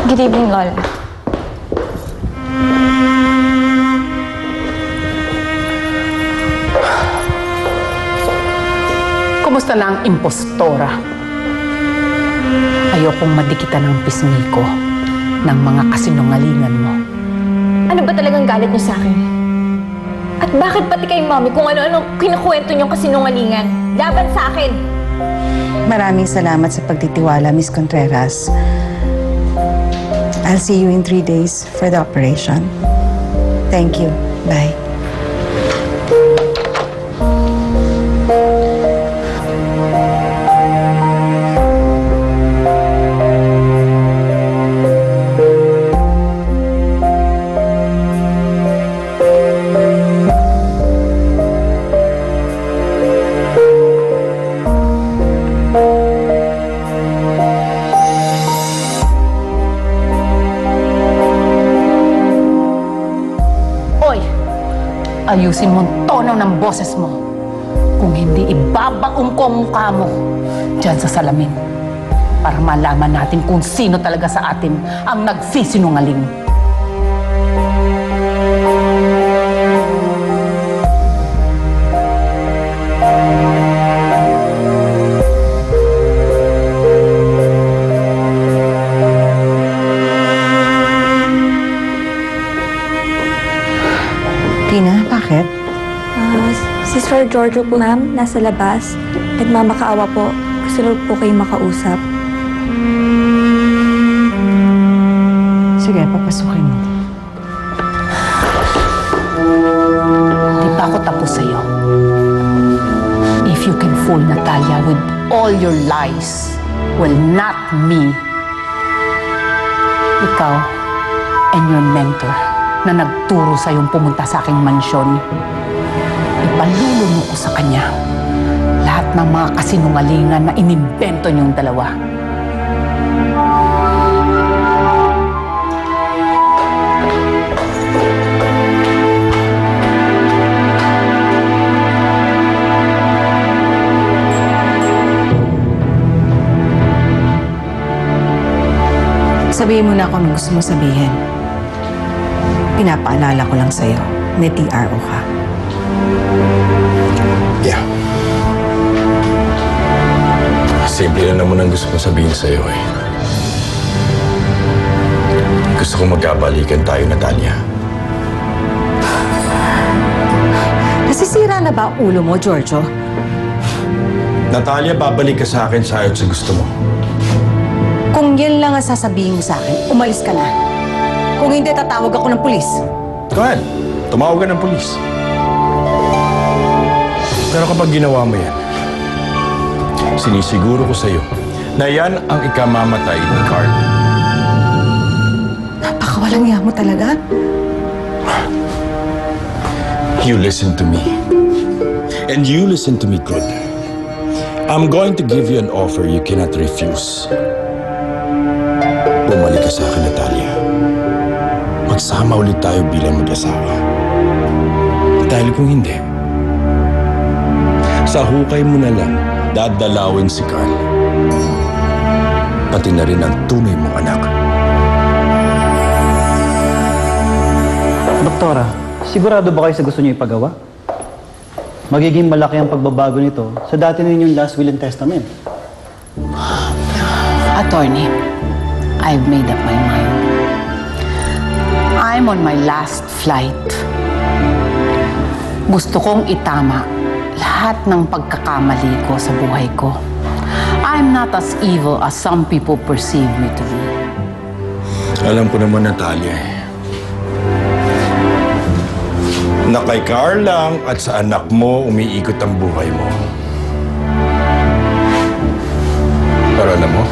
Good evening, Lola. Kumusta na ang impostora? Ayokong madikitan ng pisngi ko ng mga kasinungalingan mo. Ano ba talagang galit niyo sa akin? At bakit pati kay Mommy kung ano-ano kinukwento niyong kasinungalingan? Laban sa akin! Maraming salamat sa pagtitiwala, Miss Contreras. I'll see you in 3 days for the operation. Thank you. Bye. Ayusin mo ang tono ng boses mo. Kung hindi, ibabaong ko ang mukha mo dyan sa salamin para malaman natin kung sino talaga sa atin ang nagsisinungaling. Tina, bakit? Si Sir Giorgio po, ma'am, nasa labas. Nagmamakaawa po. Gusto rin po kayo makausap. Sige, papasukin mo. Di pa ako tapos sa'yo. If you can fool Natalia with all your lies, well, not me. Ikaw and your mentor na nagturo sa'yong pumunta sa aking mansyon, ipalulunok ko sa kanya lahat ng mga kasinungalingan na inimbento niyong dalawa. Sabihin mo na kung gusto mo sabihin. Pinapaalala ko lang sa'yo, may TRO ka. Yeah. Simple lang naman ang gusto kong sabihin sa'yo eh. Gusto kong magkabalikan tayo, Natalia. Nasisira na ba ang ulo mo, Giorgio? Natalia, babalik ka sa akin sa ayot sa gusto mo. Kung yan lang ang sasabihin mo sa akin, umalis ka na. Kung hindi, tatawag ako ng pulis. Go ahead. Tumawag ka ng pulis. Pero kapag ginawa mo yan, sinisiguro ko sa'yo na yan ang ikamamatay ni Carl. Napakawalang iya mo talaga. You listen to me. And you listen to me good. I'm going to give you an offer you cannot refuse. Bumalik ka sa akin, Natalia. Magsama ulit tayo bilang mag-asawa. Dahil kung hindi, sa hukay mo na lang dadalawin si Carl. Pati na rin ang tunay mong anak. Doktora, sigurado ba kayo sa gusto niyo ipagawa? Magiging malaki ang pagbabago nito sa dati ninyong last will and testament. Attorney, I've made up my mind. I'm on my last flight. Gusto kong itama lahat ng pagkakamali ko sa buhay ko. I'm not as evil as some people perceive me to be. Alam ko naman, Natalia, na kay Carl lang at sa anak mo umiikot ang buhay mo. Pero alam mo,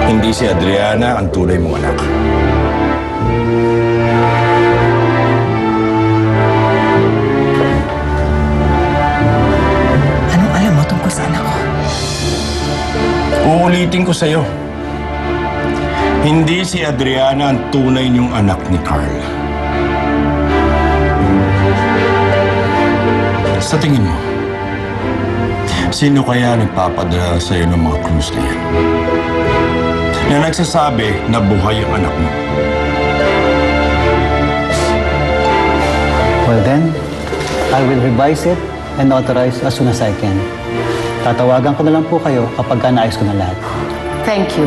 hindi si Adriana ang tunay mong anak. Anong alam mo tungkol sa anak ko? Uulitin ko sa'yo. Hindi si Adriana ang tunay niyong anak ni Carl. Sa tingin mo, sino kaya nagpapadala sa'yo ng mga clues na yan? na nagsasabi na buhay ang anak mo. Well then, I will revise it and authorize as soon as I can. Tatawagan ko na lang po kayo kapag naayos ko na lahat. Thank you.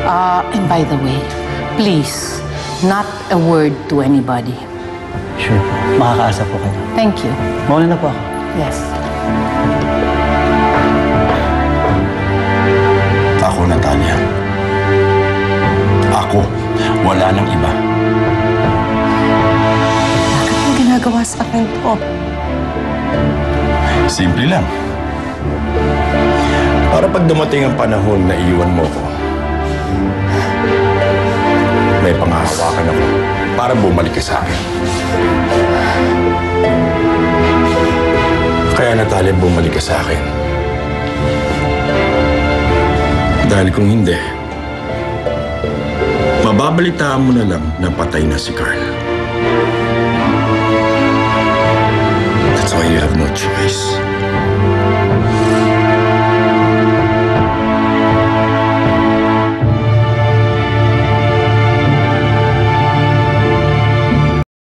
And by the way, please, not a word to anybody. Sure po. Makakaasa po kayo. Thank you. Mauna na po ako. Yes. Ako, Natalia. Ako. Wala nang iba. Bakit mo ginagawa sa akin to? Simple lang. Para pag dumating ang panahon na iwan mo ko, may pangahawakan ako para bumalik ka sa akin. Kaya Natalia, bumalik ka sa akin. Dahil kung hindi, mababalitaan mo na lang na patay na si Carl.